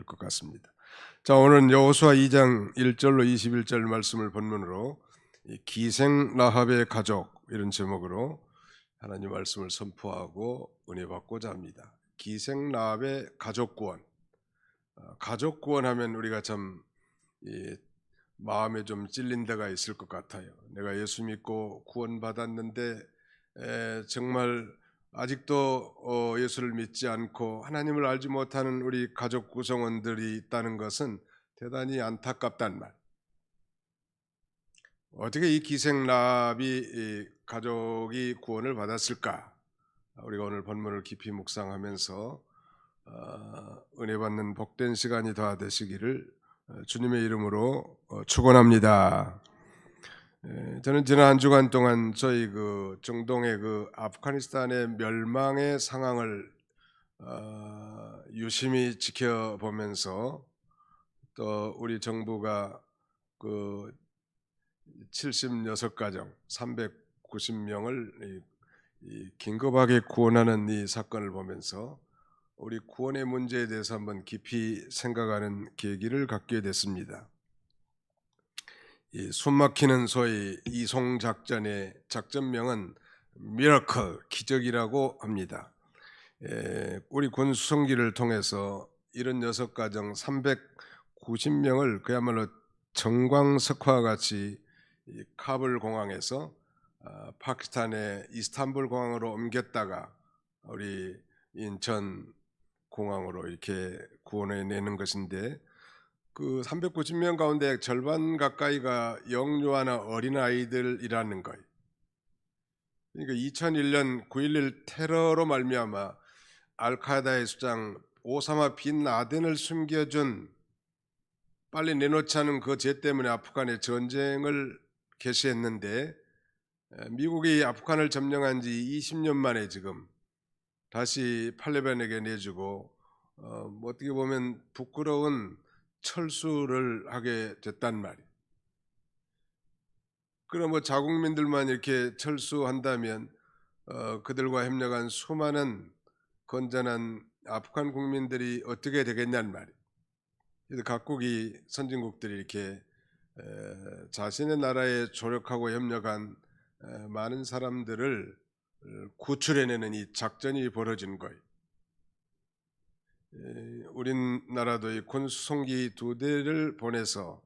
될 것 같습니다. 자, 오늘은 여호수아 2장 1절로 21절 말씀을 본문으로 기생 라합의 가족 이런 제목으로 하나님 말씀을 선포하고 은혜 받고자 합니다. 기생 라합의 가족 구원. 가족 구원하면 우리가 참 마음에 좀 찔린 데가 있을 것 같아요. 내가 예수 믿고 구원받았는데 정말 아직도 예수를 믿지 않고 하나님을 알지 못하는 우리 가족 구성원들이 있다는 것은 대단히 안타깝단 말. 어떻게 이 기생라합이 가족이 구원을 받았을까? 우리가 오늘 본문을 깊이 묵상하면서 은혜 받는 복된 시간이 다 되시기를 주님의 이름으로 축원합니다. 저는 지난 한 주간 동안 저희 중동의 아프가니스탄의 멸망의 상황을 유심히 지켜보면서 또 우리 정부가 76가정 390명을 긴급하게 구원하는 이 사건을 보면서 우리 구원의 문제에 대해서 한번 깊이 생각하는 계기를 갖게 됐습니다. 이 숨막히는 소위 이송 작전의 작전명은 미러클, 기적이라고 합니다. 우리 군 수송기를 통해서 76가정 390명을 그야말로 정광석화와 같이 카불 공항에서 파키스탄의 이스탄불 공항으로 옮겼다가 우리 인천 공항으로 이렇게 구원해 내는 것인데, 390명 가운데 절반 가까이가 영유아나 어린아이들이라는 거예요. 그러니까 2001년 9.11 테러로 말미암아 알카에다의 수장 오사마 빈 라덴을 숨겨준, 빨리 내놓자는 그 죄 때문에 아프간에 전쟁을 개시했는데, 미국이 아프간을 점령한 지 20년 만에 지금 다시 탈레반에게 내주고 어떻게 보면 부끄러운 철수를 하게 됐단 말이에요. 그럼 자국민들만 이렇게 철수한다면 그들과 협력한 수많은 건전한 아프간 국민들이 어떻게 되겠냐는 말이에요. 그래서 각국이 선진국들이 이렇게 자신의 나라에 조력하고 협력한 많은 사람들을 구출해내는 이 작전이 벌어진 거예요. 우리나라도 이 군수송기 2대를 보내서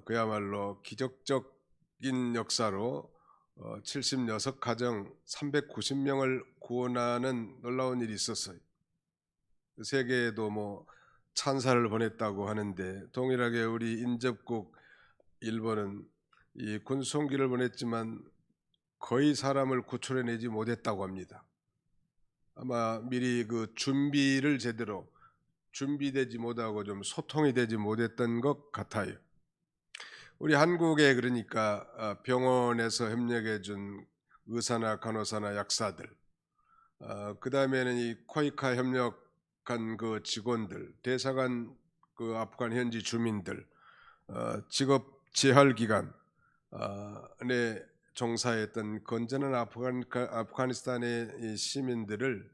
그야말로 기적적인 역사로 76가정 390명을 구원하는 놀라운 일이 있었어요. 세계에도 찬사를 보냈다고 하는데, 동일하게 우리 인접국 일본은 이 군수송기를 보냈지만 거의 사람을 구출해내지 못했다고 합니다. 아마 미리 준비를 제대로 준비되지 못하고 좀 소통이 되지 못했던 것 같아요. 우리 한국에 그러니까 병원에서 협력해 준 의사나 간호사나 약사들, 그 다음에는 이 코이카 협력한 직원들, 대사관 아프간 현지 주민들, 직업 재활기관에 종사했던 건전한 아프가니스탄의 시민들을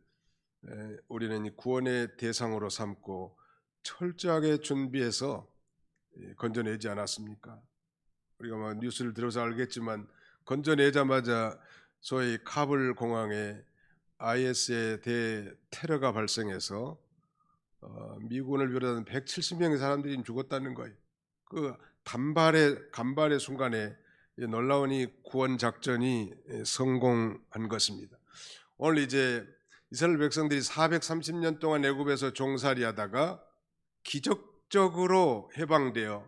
우리는 구원의 대상으로 삼고 철저하게 준비해서 건져내지 않았습니까? 우리가 뉴스를 들어서 알겠지만 건져내자마자 소위 카불 공항에 IS의 대테러가 발생해서 미군을 비롯한 170명의 사람들이 죽었다는 거예요. 간발의 순간에 놀라운 이 구원 작전이 성공한 것입니다. 오늘 이제 이스라엘 백성들이 430년 동안 애굽에서 종살이하다가 기적적으로 해방되어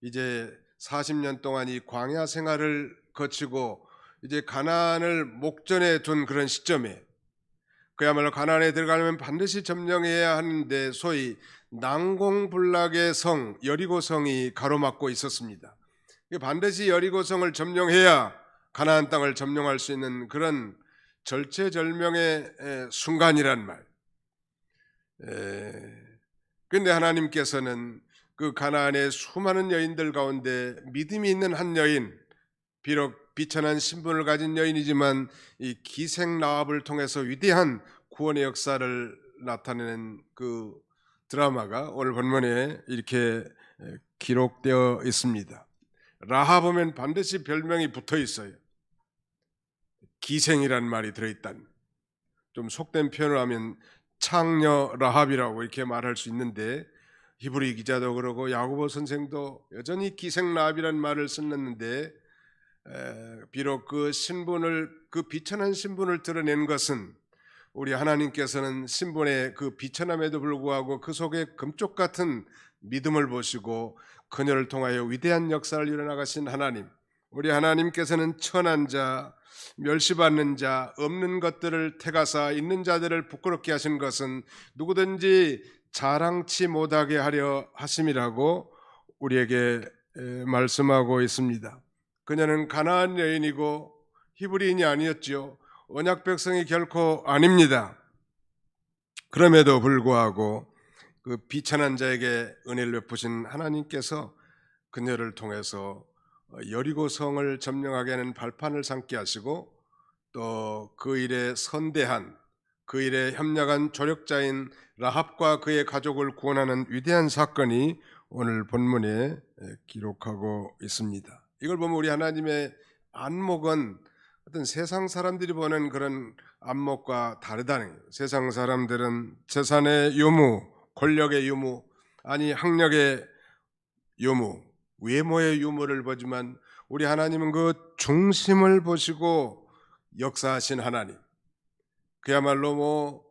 이제 40년 동안 이 광야 생활을 거치고 이제 가나안을 목전에 둔 그런 시점에, 그야말로 가나안에 들어가려면 반드시 점령해야 하는데 소위 난공불락의 성 여리고성이 가로막고 있었습니다. 반드시 여리고성을 점령해야 가나안 땅을 점령할 수 있는 그런 절체절명의 순간이란 말. 그런데 하나님께서는 그 가나안의 수많은 여인들 가운데 믿음이 있는 한 여인, 비록 비천한 신분을 가진 여인이지만 이 기생 라합을 통해서 위대한 구원의 역사를 나타내는 그 드라마가 오늘 본문에 이렇게 기록되어 있습니다. 라합 하면 반드시 별명이 붙어 있어요. 기생이란 말이 들어있단. 좀 속된 표현을 하면 창녀 라합이라고 이렇게 말할 수 있는데, 히브리 기자도 그러고 야고보 선생도 여전히 기생 라합이란 말을 썼는데, 비록 그 신분을, 그 비천한 신분을 드러낸 것은 우리 하나님께서는 신분의 그 비천함에도 불구하고 그 속에 금쪽 같은 믿음을 보시고 그녀를 통하여 위대한 역사를 이뤄나가신 하나님, 우리 하나님께서는 천한 자, 멸시받는 자, 없는 것들을 택하사 있는 자들을 부끄럽게 하신 것은 누구든지 자랑치 못하게 하려 하심이라고 우리에게 말씀하고 있습니다. 그녀는 가나안 여인이고 히브리인이 아니었지요. 언약 백성이 결코 아닙니다. 그럼에도 불구하고 그 비천한 자에게 은혜를 베푸신 하나님께서 그녀를 통해서 여리고 성을 점령하게 하는 발판을 삼게 하시고, 또 그 일에 선대한, 그 일에 협력한 조력자인 라합과 그의 가족을 구원하는 위대한 사건이 오늘 본문에 기록하고 있습니다. 이걸 보면 우리 하나님의 안목은 어떤 세상 사람들이 보는 그런 안목과 다르다는 거예요. 세상 사람들은 재산의 유무, 권력의 유무, 아니 학력의 유무, 외모의 유무를 보지만 우리 하나님은 그 중심을 보시고 역사하신 하나님. 그야말로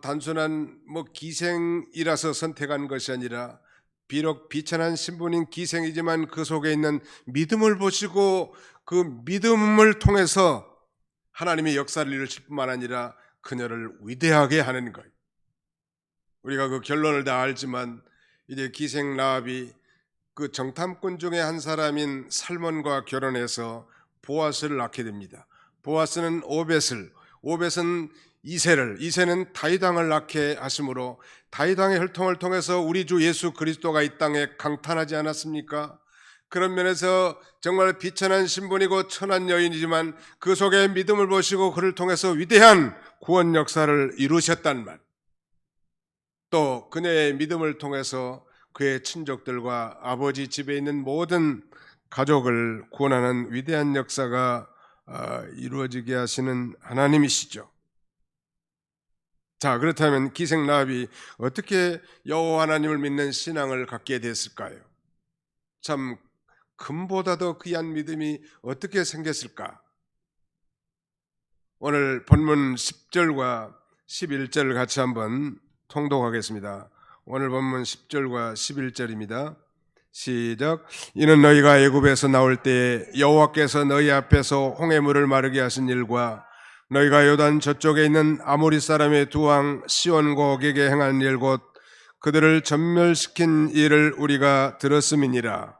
단순한 기생이라서 선택한 것이 아니라, 비록 비천한 신분인 기생이지만 그 속에 있는 믿음을 보시고 그 믿음을 통해서 하나님의 역사를 이루실 뿐만 아니라 그녀를 위대하게 하는 거예요. 우리가 그 결론을 다 알지만 이제 기생 라합이 그 정탐꾼 중에 한 사람인 살몬과 결혼해서 보아스를 낳게 됩니다. 보아스는 오벳을, 오벳은 이새를, 이새는 다윗왕을 낳게 하심으로 다윗왕의 혈통을 통해서 우리 주 예수 그리스도가 이 땅에 강탄하지 않았습니까? 그런 면에서 정말 비천한 신분이고 천한 여인이지만 그 속에 믿음을 보시고 그를 통해서 위대한 구원 역사를 이루셨단 말. 또 그녀의 믿음을 통해서 그의 친족들과 아버지 집에 있는 모든 가족을 구원하는 위대한 역사가 이루어지게 하시는 하나님이시죠. 자, 그렇다면 기생 라합이 어떻게 여호와 하나님을 믿는 신앙을 갖게 됐을까요? 참 금보다 더 귀한 믿음이 어떻게 생겼을까? 오늘 본문 10절과 11절을 같이 한번 통독하겠습니다. 오늘 본문 10절과 11절입니다. 시작. 이는 너희가 애굽에서 나올 때에 여호와께서 너희 앞에서 홍해물을 마르게 하신 일과 너희가 요단 저쪽에 있는 아모리 사람의 두 왕 시온과 옥에게 행한 일 곧 그들을 전멸시킨 일을 우리가 들었음이니라.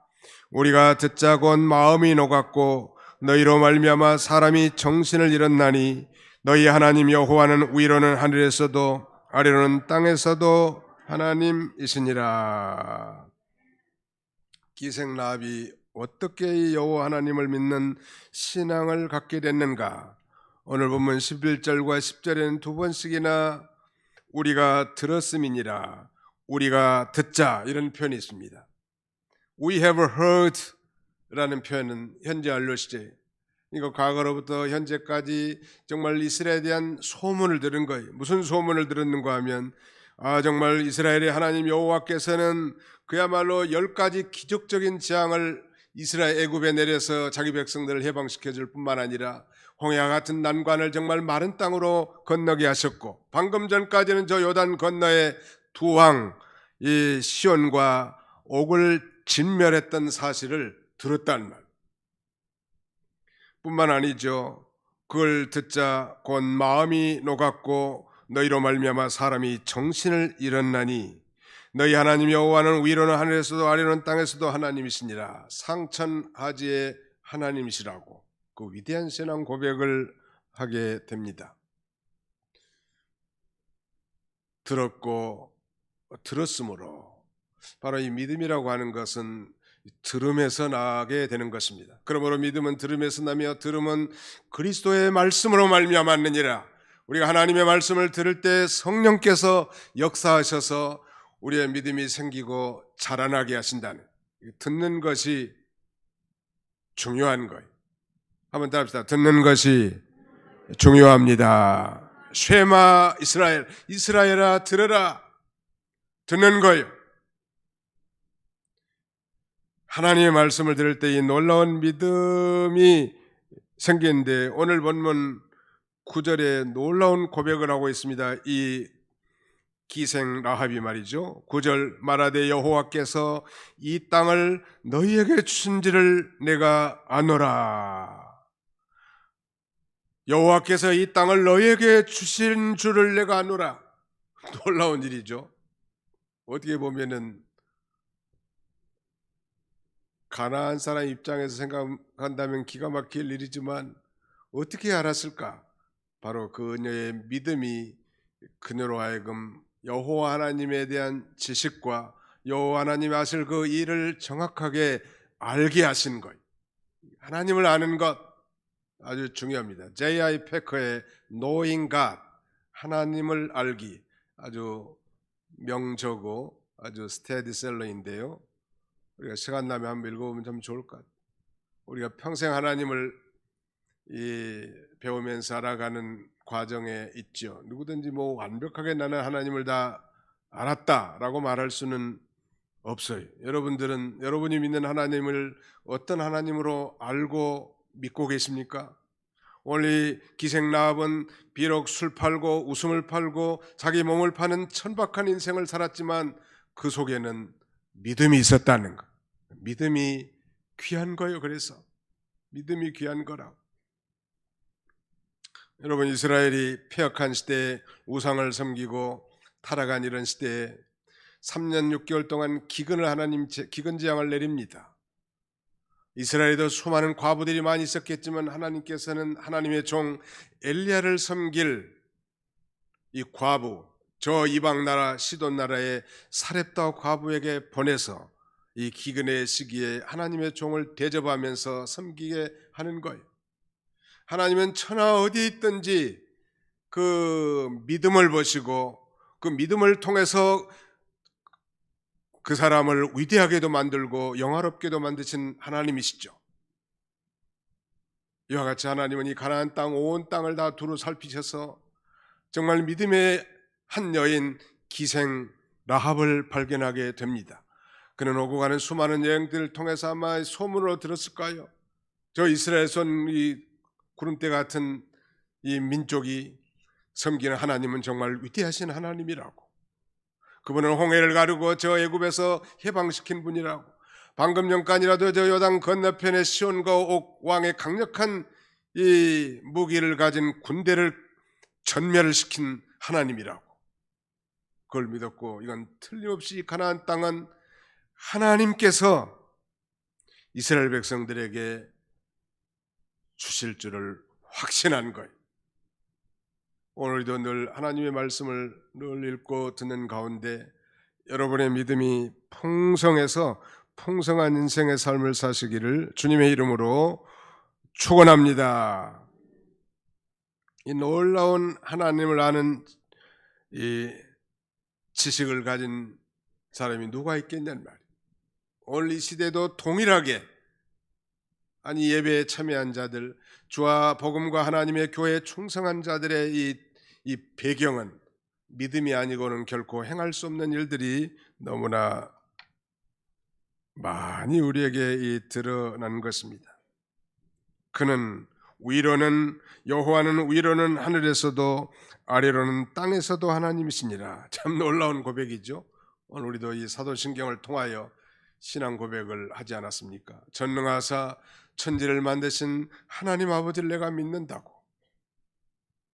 우리가 듣자 곧 마음이 녹았고 너희로 말미암아 사람이 정신을 잃었나니 너희 하나님 여호와는 위로는 하늘에서도 아래로는 땅에서도 하나님이시니라. 기생 라합이 어떻게 여호와 하나님을 믿는 신앙을 갖게 됐는가? 오늘 보면 11절과 10절에는 두 번씩이나 우리가 들었음이니라, 우리가 듣자, 이런 표현이 있습니다. We have heard 라는 표현은 현재 완료 시제, 이거 과거로부터 현재까지 정말 이스라엘에 대한 소문을 들은 거예요. 무슨 소문을 들었는가 하면, 정말 이스라엘의 하나님 여호와께서는 그야말로 10가지 기적적인 재앙을 이스라엘 애굽에 내려서 자기 백성들을 해방시켜 줄 뿐만 아니라 홍해와 같은 난관을 정말 마른 땅으로 건너게 하셨고, 방금 전까지는 저 요단 건너에 두 왕, 이 시온과 옥을 진멸했던 사실을 들었단 말. 뿐만 아니죠. 그걸 듣자 곧 마음이 녹았고 너희로 말미암아 사람이 정신을 잃었나니 너희 하나님 여호와는 위로는 하늘에서도 아래로는 땅에서도 하나님이시니라. 상천하지의 하나님이시라고 그 위대한 신앙 고백을 하게 됩니다. 들었으므로 바로 이 믿음이라고 하는 것은 들음에서 나게 되는 것입니다. 그러므로 믿음은 들음에서 나며 들음은 그리스도의 말씀으로 말미암았느니라. 우리가 하나님의 말씀을 들을 때 성령께서 역사하셔서 우리의 믿음이 생기고 자라나게 하신다는, 듣는 것이 중요한 거예요. 한번 따라합시다. 듣는 것이 중요합니다. 쉐마 이스라엘, 이스라엘아 들으라. 듣는 거예요. 하나님의 말씀을 들을 때 이 놀라운 믿음이 생기는데, 오늘 본문 9절에 놀라운 고백을 하고 있습니다. 이 기생 라합이 말이죠. 9절 말하되 여호와께서 이 땅을 너희에게 주신지를 내가 아노라. 여호와께서 이 땅을 너희에게 주신 줄을 내가 아노라. 놀라운 일이죠. 어떻게 보면은 가나안 사람 입장에서 생각한다면 기가 막힐 일이지만 어떻게 알았을까? 바로 그녀의 믿음이 그녀로 하여금 여호와 하나님에 대한 지식과 여호와 하나님이 하실 그 일을 정확하게 알게 하신 거예요. 하나님을 아는 것 아주 중요합니다. J.I. 패커의 Knowing God, 하나님을 알기, 아주 명저고 아주 스테디셀러인데요. 우리가 시간 나면 한번 읽어보면 참 좋을 것 같아요. 우리가 평생 하나님을 배우면서 알아가는 과정에 있죠. 누구든지 뭐 완벽하게 나는 하나님을 다 알았다라고 말할 수는 없어요. 여러분이 믿는 하나님을 어떤 하나님으로 알고 믿고 계십니까? 오늘 이 기생 라합은 비록 술 팔고 웃음을 팔고 자기 몸을 파는 천박한 인생을 살았지만 그 속에는 믿음이 있었다는 것. 믿음이 귀한 거예요. 그래서 믿음이 귀한 거라고. 여러분, 이스라엘이 패역한 시대에 우상을 섬기고 타락한 이런 시대에 3년 6개월 동안 기근 재앙을 내립니다. 이스라엘에도 수많은 과부들이 많이 있었겠지만 하나님께서는 하나님의 종 엘리야를 섬길 이 과부, 저 이방 나라 시돈 나라의 사렙다 과부에게 보내서 이 기근의 시기에 하나님의 종을 대접하면서 섬기게 하는 거예요. 하나님은 천하 어디에 있든지 그 믿음을 보시고 그 믿음을 통해서 그 사람을 위대하게도 만들고 영화롭게도 만드신 하나님이시죠. 이와 같이 하나님은 이 가나안 땅 온 땅을 다 두루 살피셔서 정말 믿음의 한 여인 기생 라합을 발견하게 됩니다. 그는 오고 가는 수많은 여행들을 통해서 아마 소문으로 들었을까요? 저 이스라엘 손 이 구름대 같은 이 민족이 섬기는 하나님은 정말 위대하신 하나님이라고. 그분은 홍해를 가르고 저 애굽에서 해방시킨 분이라고. 방금 전까지라도 저 요단 건너편에 시온과 옥 왕의 강력한 이 무기를 가진 군대를 전멸을 시킨 하나님이라고. 그걸 믿었고, 이건 틀림없이 가나안 땅은 하나님께서 이스라엘 백성들에게 주실 줄을 확신한 거예요. 오늘도 늘 하나님의 말씀을 늘 읽고 듣는 가운데 여러분의 믿음이 풍성해서 풍성한 인생의 삶을 사시기를 주님의 이름으로 축원합니다. 이 놀라운 하나님을 아는 이 지식을 가진 사람이 누가 있겠냐는 말이에요. 오늘 이 시대도 동일하게 예배에 참여한 자들, 주와 복음과 하나님의 교회에 충성한 자들의 이 배경은 믿음이 아니고는 결코 행할 수 없는 일들이 너무나 많이 우리에게 드러난 것입니다. 그는 여호와는 위로는 하늘에서도 아래로는 땅에서도 하나님이시니라. 참 놀라운 고백이죠. 오늘 우리도 이 사도신경을 통하여 신앙 고백을 하지 않았습니까? 전능하사 천지를 만드신 하나님 아버지를 내가 믿는다고.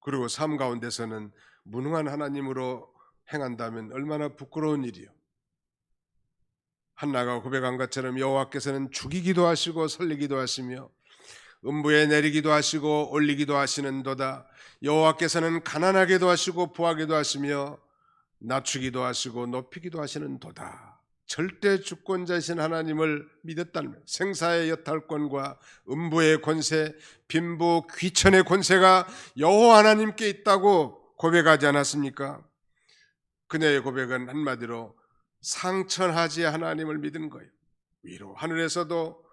그리고 삶 가운데서는 무능한 하나님으로 행한다면 얼마나 부끄러운 일이요. 한나가 고백한 것처럼 여호와께서는 죽이기도 하시고 살리기도 하시며 음부에 내리기도 하시고 올리기도 하시는도다. 여호와께서는 가난하게도 하시고 부하게도 하시며 낮추기도 하시고 높이기도 하시는도다. 절대 주권자이신 하나님을 믿었다면 생사의 여탈권과 음부의 권세, 빈부 귀천의 권세가 여호와 하나님께 있다고 고백하지 않았습니까? 그녀의 고백은 한마디로 상천하지의 하나님을 믿은 거예요. 위로 하늘에서도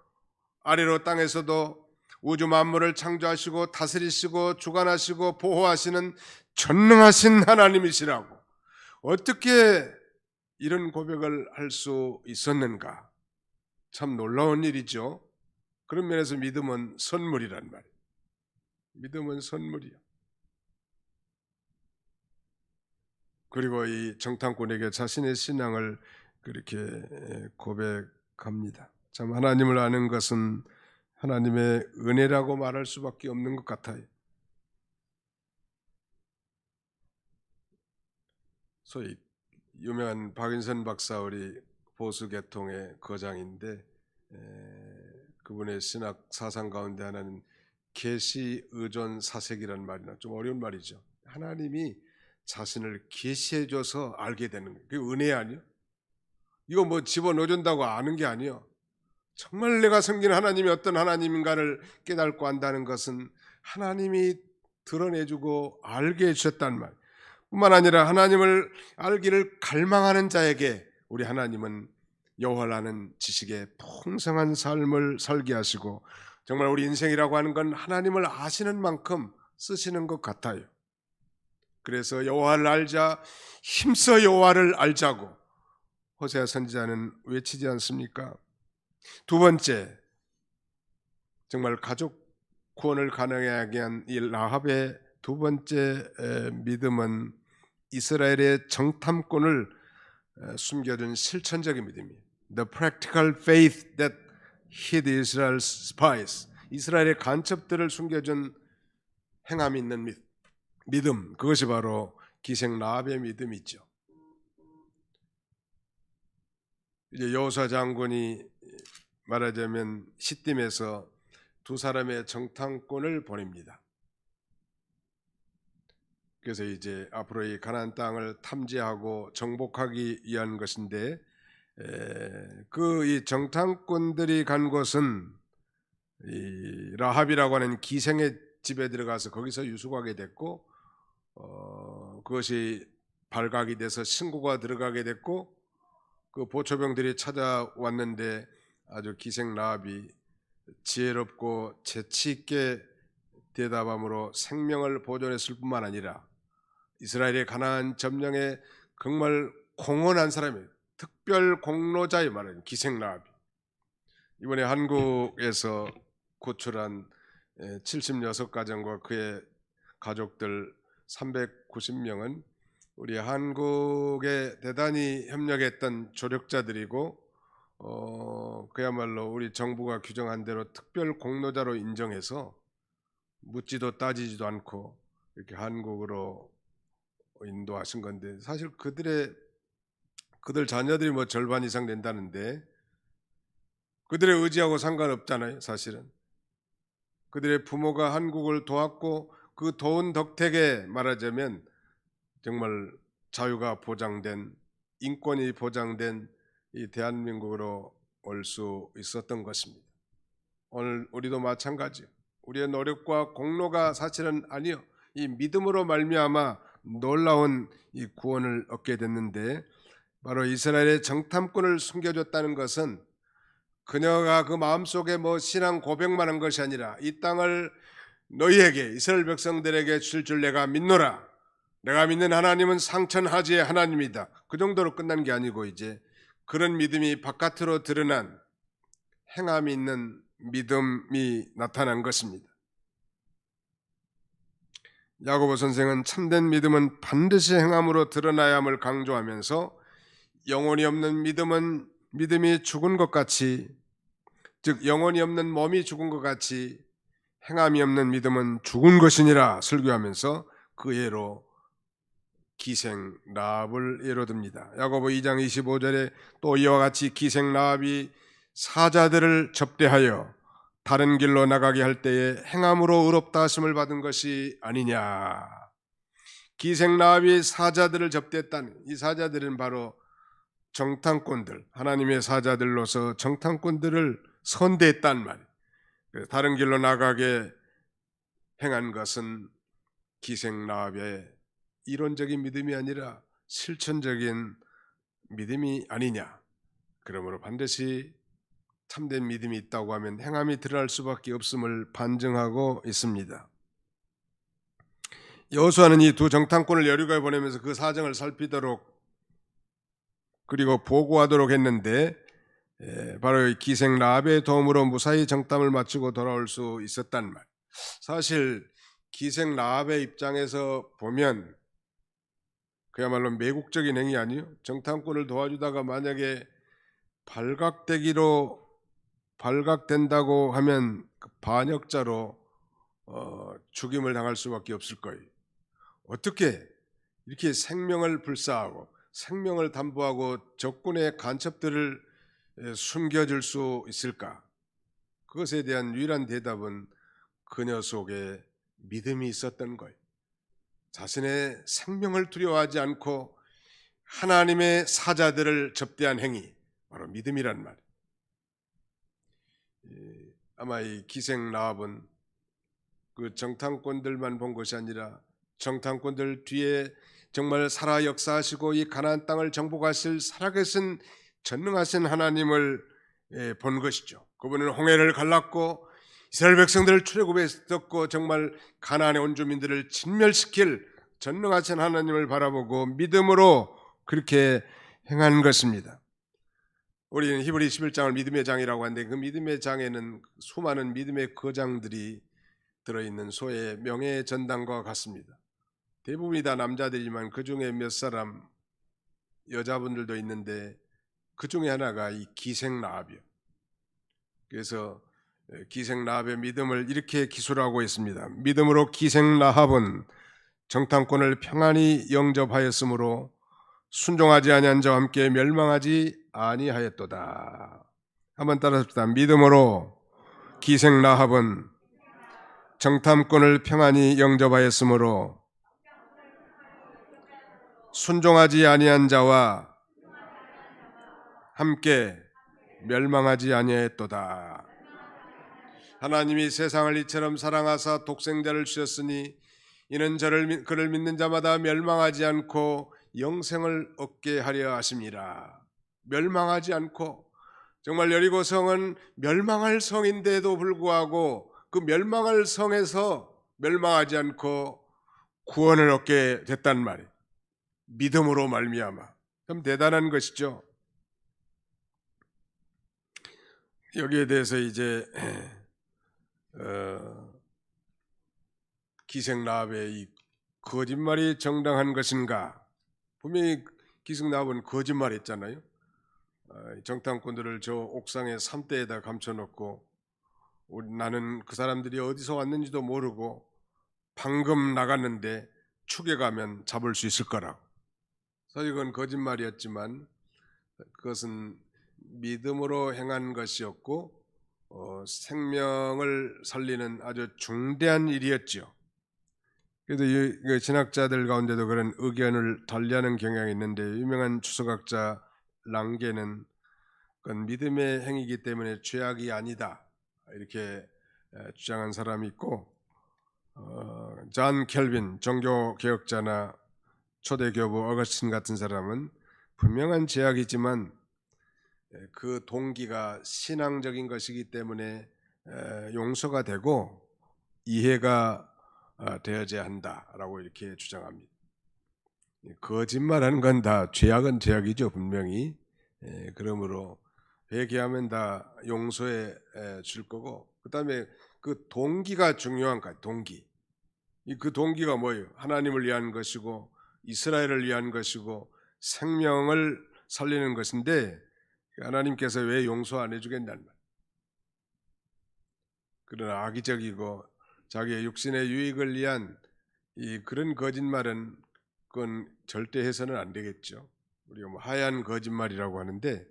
아래로 땅에서도 우주 만물을 창조하시고 다스리시고 주관하시고 보호하시는 전능하신 하나님이시라고. 어떻게 이런 고백을 할 수 있었는가? 참 놀라운 일이죠. 그런 면에서 믿음은 선물이란 말이에요. 믿음은 선물이요. 그리고 이 정탐꾼에게 자신의 신앙을 그렇게 고백합니다. 참 하나님을 아는 것은 하나님의 은혜라고 말할 수밖에 없는 것 같아요. 소위 유명한 박인선 박사, 우리 보수계통의 거장인데 그분의 신학 사상 가운데 하나는 계시 의존 사색이라는 말이나 좀 어려운 말이죠. 하나님이 자신을 계시해 줘서 알게 되는 거예요. 그게 은혜 아니요? 이거 뭐 집어넣어준다고 아는 게 아니요. 정말 내가 섬기는 하나님이 어떤 하나님인가를 깨닫고 안다는 것은 하나님이 드러내주고 알게 해주셨단 말. 뿐만 아니라 하나님을 알기를 갈망하는 자에게 우리 하나님은 여호와라는 지식의 풍성한 삶을 살게 하시고, 정말 우리 인생이라고 하는 건 하나님을 아시는 만큼 쓰시는 것 같아요. 그래서 여호와를 알자, 힘써 여호와를 알자고 호세아 선지자는 외치지 않습니까? 두 번째, 정말 가족 구원을 가능하게 한 이 라합의 두 번째 믿음은 이스라엘의 정탐꾼을 숨겨둔 실천적인 믿음이에요. The practical faith that hid Israel's spies. 이스라엘의 간첩들을 숨겨준 행함이 있는 믿음, 그것이 바로 기생 라합의 믿음이죠. 이제 여호수아 장군이 말하자면 시딤에서 두 사람의 정탐꾼을 보냅니다. 그래서 이제 앞으로 이 가나안 땅을 탐지하고 정복하기 위한 것인데, 그 이 정탐꾼들이 간 곳은 이 라합이라고 하는 기생의 집에 들어가서 거기서 유숙하게 됐고, 그것이 발각이 돼서 신고가 들어가게 됐고, 그 보초병들이 찾아왔는데 아주 기생 라합이 지혜롭고 재치 있게 대답함으로 생명을 보존했을 뿐만 아니라 이스라엘의 가나안 점령에 정말 공헌한 사람이에요. 특별 공로자의 말은 기생 라합이. 이번에 한국에서 구출한 76가정과 그의 가족들 390명은 우리 한국에 대단히 협력했던 조력자들이고, 그야말로 우리 정부가 규정한 대로 특별 공로자로 인정해서 묻지도 따지지도 않고 이렇게 한국으로 인도하신 건데, 사실 그들 자녀들이 뭐 절반 이상 된다는데 그들의 의지하고 상관없잖아요. 사실은 그들의 부모가 한국을 도왔고 그 도운 덕택에 말하자면 정말 자유가 보장된, 인권이 보장된 이 대한민국으로 올 수 있었던 것입니다. 오늘 우리도 마찬가지예요. 우리의 노력과 공로가 사실은 아니요, 이 믿음으로 말미암아 놀라운 이 구원을 얻게 됐는데, 바로 이스라엘의 정탐꾼을 숨겨줬다는 것은 그녀가 그 마음속에 뭐 신앙 고백만 한 것이 아니라 이 땅을 너희에게, 이스라엘 백성들에게 줄 줄 내가 믿노라, 내가 믿는 하나님은 상천하지의 하나님이다, 그 정도로 끝난 게 아니고 이제 그런 믿음이 바깥으로 드러난 행함이 있는 믿음이 나타난 것입니다. 야고보 선생은 참된 믿음은 반드시 행함으로 드러나야 함을 강조하면서 영혼이 없는 믿음은 믿음이 죽은 것 같이, 즉 영혼이 없는 몸이 죽은 것 같이 행함이 없는 믿음은 죽은 것이니라 설교하면서 그 예로 기생 라합을 예로 듭니다. 야고보 2장 25절에 또 이와 같이 기생 라합이 사자들을 접대하여 다른 길로 나가게 할 때에 행함으로 의롭다 하심을 받은 것이 아니냐. 기생 라합이 사자들을 접대했다는, 이 사자들은 바로 정탐꾼들, 하나님의 사자들로서 정탐꾼들을 선대했단 말이에요. 다른 길로 나가게 행한 것은 기생 라합의 이론적인 믿음이 아니라 실천적인 믿음이 아니냐? 그러므로 반드시 참된 믿음이 있다고 하면 행함이 드러날 수밖에 없음을 반증하고 있습니다. 여호수아는 이 두 정탐꾼을 여리고에 보내면서 그 사정을 살피도록 그리고 보고하도록 했는데 바로 기생 라합의 도움으로 무사히 정탐을 마치고 돌아올 수 있었단 말. 사실 기생 라합의 입장에서 보면 그야말로 매국적인 행위 아니요? 정탐꾼을 도와주다가 만약에 발각된다고 하면 그 반역자로 죽임을 당할 수밖에 없을 거예요. 어떻게 이렇게 생명을 불사하고 생명을 담보하고 적군의 간첩들을 숨겨줄 수 있을까? 그것에 대한 유일한 대답은 그녀 속에 믿음이 있었던 거예요. 자신의 생명을 두려워하지 않고 하나님의 사자들을 접대한 행위, 바로 믿음이란 말. 아마 이 기생 라합은 그 정탐꾼들만 본 것이 아니라 정탐꾼들 뒤에 정말 살아 역사하시고 이 가나안 땅을 정복하실 살아계신 전능하신 하나님을 본 것이죠. 그분은 홍해를 갈랐고 이스라엘 백성들을 출애굽했었고 정말 가나안의 온 주민들을 진멸시킬 전능하신 하나님을 바라보고 믿음으로 그렇게 행한 것입니다. 우리는 히브리 11장을 믿음의 장이라고 하는데 그 믿음의 장에는 수많은 믿음의 거장들이 들어있는 소의 명예 전당과 같습니다. 대부분이 다 남자들이지만 그 중에 몇 사람 여자분들도 있는데 그 중에 하나가 이 기생 라합이요. 그래서 기생 라합의 믿음을 이렇게 기술하고 있습니다. 믿음으로 기생 라합은 정탐꾼을 평안히 영접하였으므로 순종하지 아니한 자와 함께 멸망하지 아니하였도다. 한번 따라합시다. 믿음으로 기생 라합은 정탐꾼을 평안히 영접하였으므로 순종하지 아니한 자와 함께 멸망하지 아니하였도다. 하나님이 세상을 이처럼 사랑하사 독생자를 주셨으니 이는 그를 믿는 자마다 멸망하지 않고 영생을 얻게 하려 하심이라. 멸망하지 않고, 정말 여리고 성은 멸망할 성인데도 불구하고 그 멸망할 성에서 멸망하지 않고 구원을 얻게 됐단 말이에요. 믿음으로 말미암아. 참 대단한 것이죠. 여기에 대해서 이제 기생 라합의 이 거짓말이 정당한 것인가? 분명히 기생 라합은 거짓말했잖아요. 정탐꾼들을 저 옥상의 삼대에다 감춰놓고 나는 그 사람들이 어디서 왔는지도 모르고 방금 나갔는데 추격하면 잡을 수 있을 거라고. 사실 그건 거짓말이었지만 그것은 믿음으로 행한 것이었고 생명을 살리는 아주 중대한 일이었죠. 그래도 이 신학자들 가운데도 그런 의견을 달리하는 경향이 있는데 유명한 추수학자 랑게는 그건 믿음의 행위이기 때문에 죄악이 아니다 이렇게 주장한 사람이 있고 존 켈빈 종교개혁자나 초대교부 어거스틴 같은 사람은 분명한 죄악이지만 그 동기가 신앙적인 것이기 때문에 용서가 되고 이해가 되어져야 한다라고 이렇게 주장합니다. 거짓말하는 건 다 죄악은 죄악이죠, 분명히. 그러므로 회개하면 다 용서해 줄 거고, 그 다음에 그 동기가 중요한 거예요. 동기. 그 동기가 뭐예요? 하나님을 위한 것이고 이스라엘을 위한 것이고 생명을 살리는 것인데 하나님께서 왜 용서 안 해주겠냐는 말. 그러나 악의적이고 자기의 육신의 유익을 위한 그런 거짓말은 그건 절대 해서는 안 되겠죠. 우리가 뭐 하얀 거짓말이라고 하는데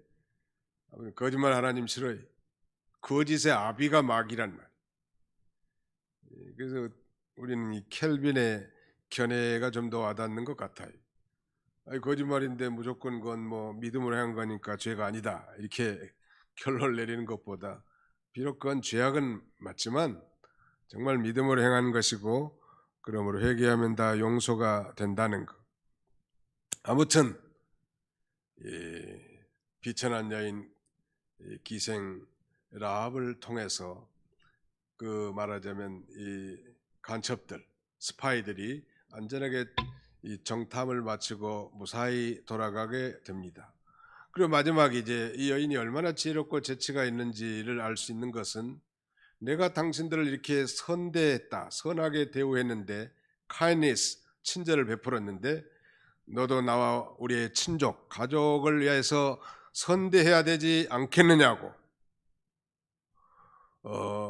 거짓말 하나님 싫어요. 거짓의 아비가 마귀란 말. 그래서 우리는 이 켈빈의 견해가 좀 더 와닿는 것 같아요. 거짓말인데 무조건 그건 뭐 믿음으로 한 거니까 죄가 아니다 이렇게 결론을 내리는 것보다 비록 그건 죄악은 맞지만 정말 믿음으로 행한 것이고 그러므로 회개하면 다 용서가 된다는 것. 아무튼 비천한 여인 기생 라합을 통해서 그 말하자면 이 간첩들, 스파이들이 안전하게 이 정탐을 마치고 무사히 돌아가게 됩니다. 그리고 마지막에 이제 이 여인이 얼마나 지혜롭고 재치가 있는지를 알 수 있는 것은 내가 당신들을 이렇게 선대했다, 선하게 대우했는데 kindness, 친절을 베풀었는데 너도 나와 우리의 친족, 가족을 위해서 선대해야 되지 않겠느냐고.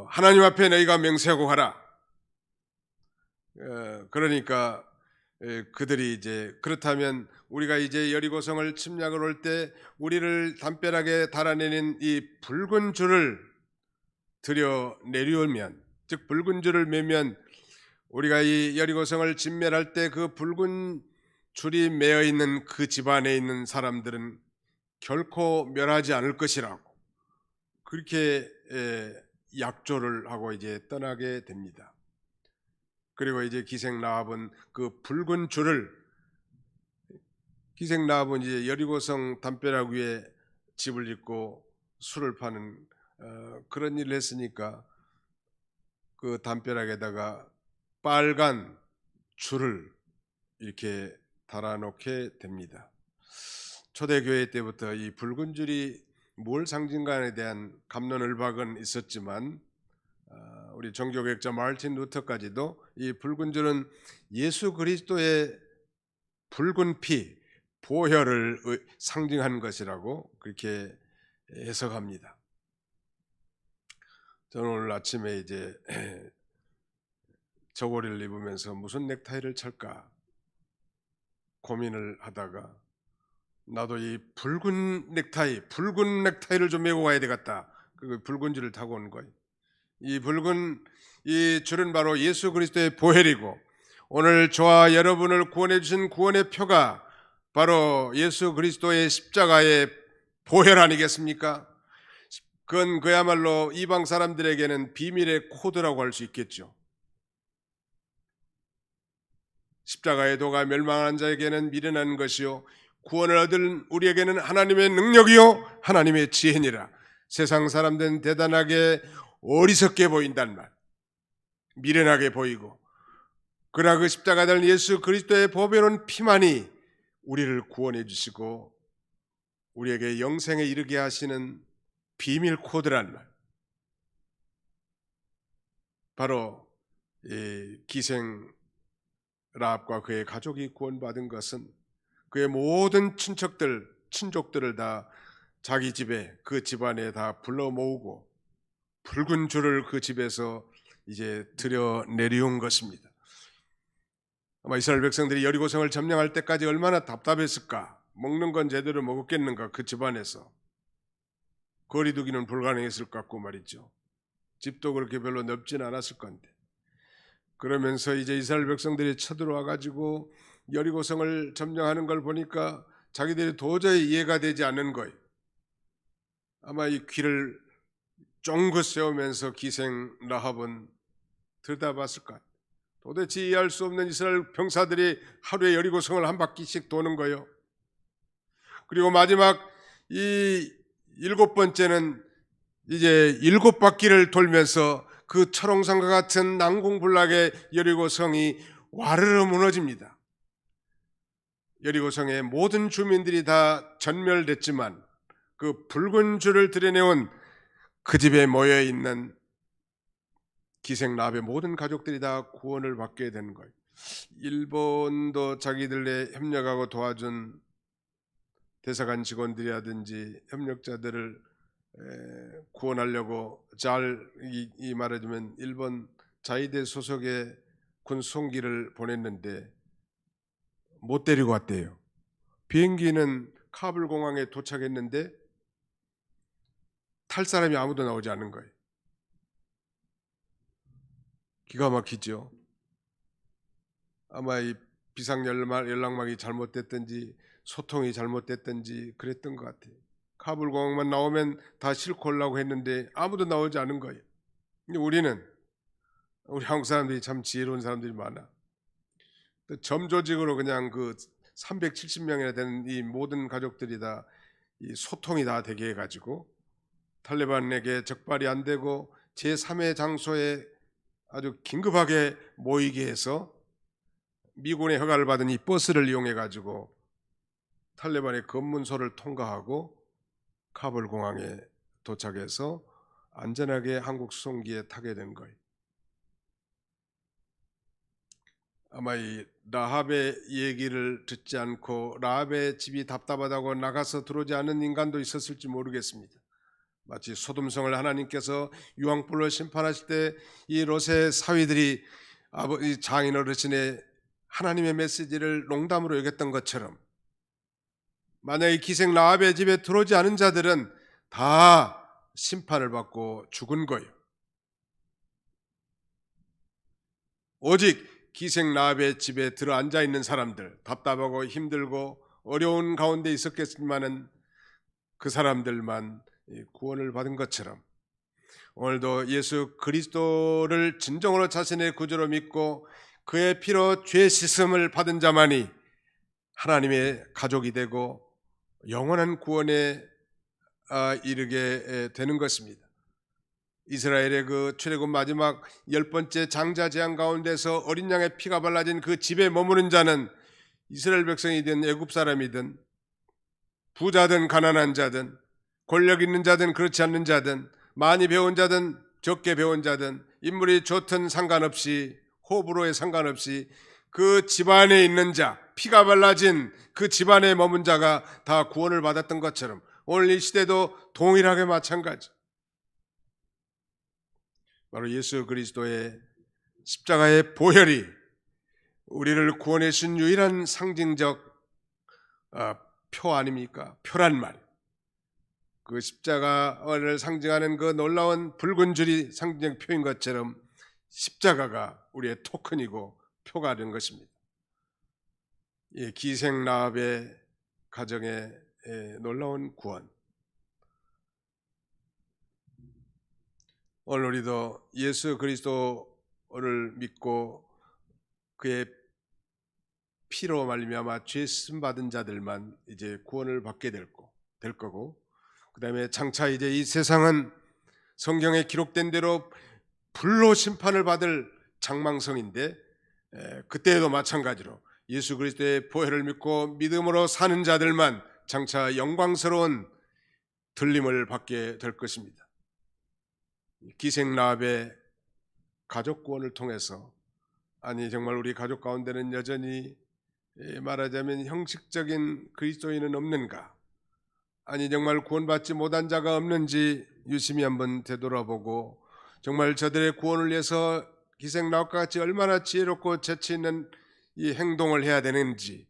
하나님 앞에 너희가 맹세하고 가라. 그러니까 그들이 이제 그렇다면 우리가 이제 여리고성을 침략을 올 때 우리를 담벼락에 달아내는 이 붉은 줄을 들여 내려오면, 즉 붉은 줄을 매면 우리가 이 여리고성을 진멸할 때 그 붉은 줄이 매어 있는 그 집안에 있는 사람들은 결코 멸하지 않을 것이라고 그렇게 약조를 하고 이제 떠나게 됩니다. 그리고 이제 기생 라합은 그 붉은 줄을, 기생 라합은 이제 여리고성 담벼락 위에 집을 짓고 술을 파는 그런 일을 했으니까 그 담벼락에다가 빨간 줄을 이렇게 달아놓게 됩니다. 초대교회 때부터 이 붉은 줄이 뭘 상징하는에 대한 갑론을박은 있었지만 우리 종교개혁자 마르틴 루터까지도 이 붉은 줄은 예수 그리스도의 붉은 피, 보혈을 상징하는 것이라고 그렇게 해석합니다. 저는 오늘 아침에 이제 저고리를 입으면서 무슨 넥타이를 찰까 고민을 하다가 나도 이 붉은 넥타이를 좀 메고 가야 되겠다. 그 붉은 줄을 타고 온 거예요. 이 붉은 이 줄은 바로 예수 그리스도의 보혈이고 오늘 저와 여러분을 구원해 주신 구원의 표가 바로 예수 그리스도의 십자가의 보혈 아니겠습니까? 그건 그야말로 이방 사람들에게는 비밀의 코드라고 할 수 있겠죠. 십자가의 도가 멸망한 자에게는 미련한 것이요 구원을 얻은 우리에게는 하나님의 능력이요 하나님의 지혜니라. 세상 사람들은 대단하게 어리석게 보인단 말, 미련하게 보이고, 그러나 그 십자가 될 예수 그리스도의 보배로운 피만이 우리를 구원해 주시고 우리에게 영생에 이르게 하시는 비밀 코드란 말. 바로 이 기생 라합과 그의 가족이 구원받은 것은 그의 모든 친족들을 다 자기 집에, 그 집안에 다 불러 모으고 붉은 줄을 그 집에서 이제 들여 내려온 것입니다. 아마 이스라엘 백성들이 여리고성을 점령할 때까지 얼마나 답답했을까. 먹는 건 제대로 먹었겠는가, 그 집안에서. 거리두기는 불가능했을 것 같고 말이죠. 집도 그렇게 별로 넓진 않았을 건데. 그러면서 이제 이스라엘 백성들이 쳐들어와 가지고 여리고성을 점령하는 걸 보니까 자기들이 도저히 이해가 되지 않는 거예요. 아마 이 귀를 쫑긋 세우면서 기생 라합은 들여다봤을 것 같아요. 도대체 이해할 수 없는 이스라엘 병사들이 하루에 여리고성을 한 바퀴씩 도는 거예요. 그리고 마지막 이 7번째는 이제 7바퀴를 돌면서 그 철옹성과 같은 난공불락의 여리고성이 와르르 무너집니다. 여리고성의 모든 주민들이 다 전멸됐지만 그 붉은 줄을 들여내온 그 집에 모여있는 기생 라합의 모든 가족들이 다 구원을 받게 되는 거예요. 일본도 자기들의 협력하고 도와준 대사관 직원들이라든지 협력자들을 구원하려고 이 말해주면 일본 자위대 소속의 군 수송기를 보냈는데 못 데리고 왔대요. 비행기는 카불 공항에 도착했는데 탈 사람이 아무도 나오지 않는 거예요. 기가 막히죠. 아마 이 비상 연락망이 잘못됐든지 소통이 잘못됐든지 그랬던 것 같아요. 카불 공항만 나오면 다 싣고 오려고 했는데 아무도 나오지 않은 거예요. 근데 우리 한국 사람들이 참 지혜로운 사람들이 많아. 또 점조직으로 그냥 그 370명이나 되는 이 모든 가족들이 다 이 소통이 다 되게 해가지고 탈레반에게 적발이 안 되고 제3의 장소에 아주 긴급하게 모이게 해서 미군의 허가를 받은 이 버스를 이용해 가지고 탈레반의 검문소를 통과하고 카불 공항에 도착해서 안전하게 한국 수송기에 타게 된 거예요. 아마 이 라합의 얘기를 듣지 않고 라합의 집이 답답하다고 나가서 들어오지 않은 인간도 있었을지 모르겠습니다. 마치 소돔성을 하나님께서 유황불로 심판하실 때 이 롯의 사위들이 아버지 장인 어르신의 하나님의 메시지를 농담으로 여겼던 것처럼 만약에 기생 라합의 집에 들어오지 않은 자들은 다 심판을 받고 죽은 거예요. 오직 기생 라합의 집에 들어앉아 있는 사람들, 답답하고 힘들고 어려운 가운데 있었겠지만은 그 사람들만 구원을 받은 것처럼 오늘도 예수 그리스도를 진정으로 자신의 구주로 믿고 그의 피로 죄 씻음을 받은 자만이 하나님의 가족이 되고 영원한 구원에 이르게 되는 것입니다. 이스라엘의 그 출애굽 마지막 10번째 장자 재앙 가운데서 어린 양의 피가 발라진 그 집에 머무는 자는 이스라엘 백성이든 애굽 사람이든 부자든 가난한 자든 권력 있는 자든 그렇지 않는 자든 많이 배운 자든 적게 배운 자든 인물이 좋든 상관없이 호불호에 상관없이 그 집안에 있는 자, 피가 발라진 그 집안에 머문 자가 다 구원을 받았던 것처럼 오늘 이 시대도 동일하게 마찬가지. 바로 예수 그리스도의 십자가의 보혈이 우리를 구원해 준 유일한 상징적 표 아닙니까? 표란 말. 그 십자가를 상징하는 그 놀라운 붉은 줄이 상징적 표인 것처럼 십자가가 우리의 토큰이고 표가 된 것입니다. 이 기생 라합의 가정의 놀라운 구원. 오늘 우리도 예수 그리스도를 믿고 그의 피로 말미암아 죄 씻음 받은 자들만 이제 구원을 받게 될 거고, 그 다음에 장차 이제 이 세상은 성경에 기록된 대로 불로 심판을 받을 장망성인데, 그때에도 마찬가지로 예수 그리스도의 보혈을 믿고 믿음으로 사는 자들만 장차 영광스러운 들림을 받게 될 것입니다. 기생 라합의 가족 구원을 통해서, 아니 정말 우리 가족 가운데는 여전히 말하자면 형식적인 그리스도인은 없는가, 아니 정말 구원받지 못한 자가 없는지 유심히 한번 되돌아보고 정말 저들의 구원을 위해서 기생 라합과 같이 얼마나 지혜롭고 재치 있는 이 행동을 해야 되는지,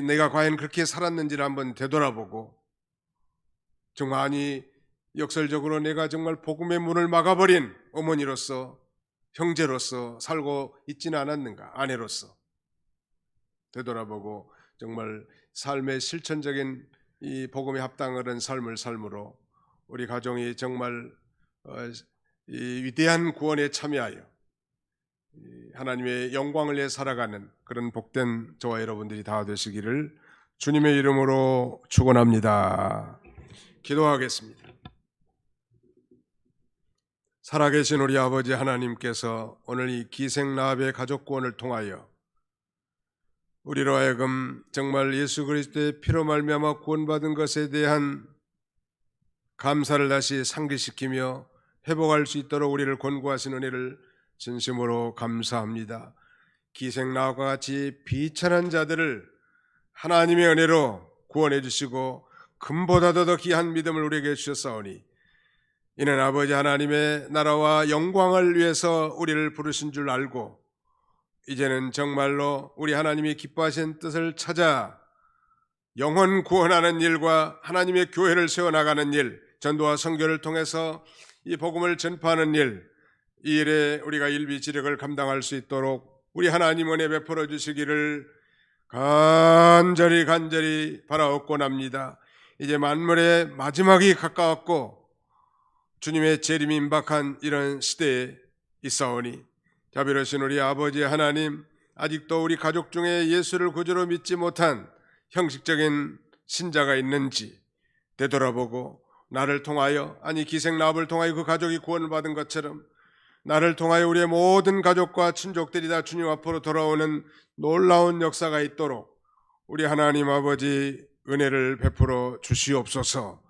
내가 과연 그렇게 살았는지를 한번 되돌아보고, 정말 아니 역설적으로 내가 정말 복음의 문을 막아버린 어머니로서 형제로서 살고 있지는 않았는가, 아내로서 되돌아보고 정말 삶의 실천적인 이 복음에 합당한 삶을 삶으로 우리 가정이 정말 이 위대한 구원에 참여하여 하나님의 영광을 위해 살아가는 그런 복된 저와 여러분들이 다 되시기를 주님의 이름으로 축원합니다. 기도하겠습니다. 살아계신 우리 아버지 하나님께서 오늘 이 기생 라합의 가족 구원을 통하여 우리로 하여금 정말 예수 그리스도의 피로 말미암아 구원받은 것에 대한 감사를 다시 상기시키며 회복할 수 있도록 우리를 권고하신 은혜를 진심으로 감사합니다. 기생 라합과 같이 비천한 자들을 하나님의 은혜로 구원해 주시고 금보다도 더 귀한 믿음을 우리에게 주셨사오니 이는 아버지 하나님의 나라와 영광을 위해서 우리를 부르신 줄 알고 이제는 정말로 우리 하나님이 기뻐하신 뜻을 찾아 영혼 구원하는 일과 하나님의 교회를 세워나가는 일, 전도와 선교를 통해서 이 복음을 전파하는 일, 이 일에 우리가 일비지력을 감당할 수 있도록 우리 하나님 은혜 베풀어 주시기를 간절히 바라옵고납니다. 이제 만물의 마지막이 가까웠고 주님의 재림이 임박한 이런 시대에 있사오니 자비로우신 우리 아버지 하나님, 아직도 우리 가족 중에 예수를 구주로 믿지 못한 형식적인 신자가 있는지 되돌아보고 나를 통하여, 아니 기생 라합을 통하여 그 가족이 구원을 받은 것처럼 나를 통하여 우리의 모든 가족과 친족들이 다 주님 앞으로 돌아오는 놀라운 역사가 있도록 우리 하나님 아버지 은혜를 베풀어 주시옵소서.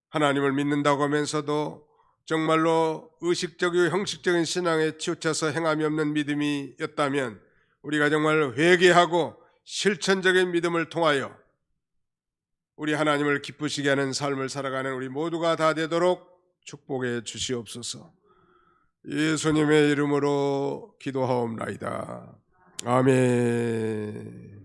하나님을 믿는다고 하면서도 정말로 의식적이고 형식적인 신앙에 치우쳐서 행함이 없는 믿음이었다면 우리가 정말 회개하고 실천적인 믿음을 통하여 우리 하나님을 기쁘시게 하는 삶을 살아가는 우리 모두가 다 되도록 축복해 주시옵소서. 예수님의 이름으로 기도하옵나이다. 아멘.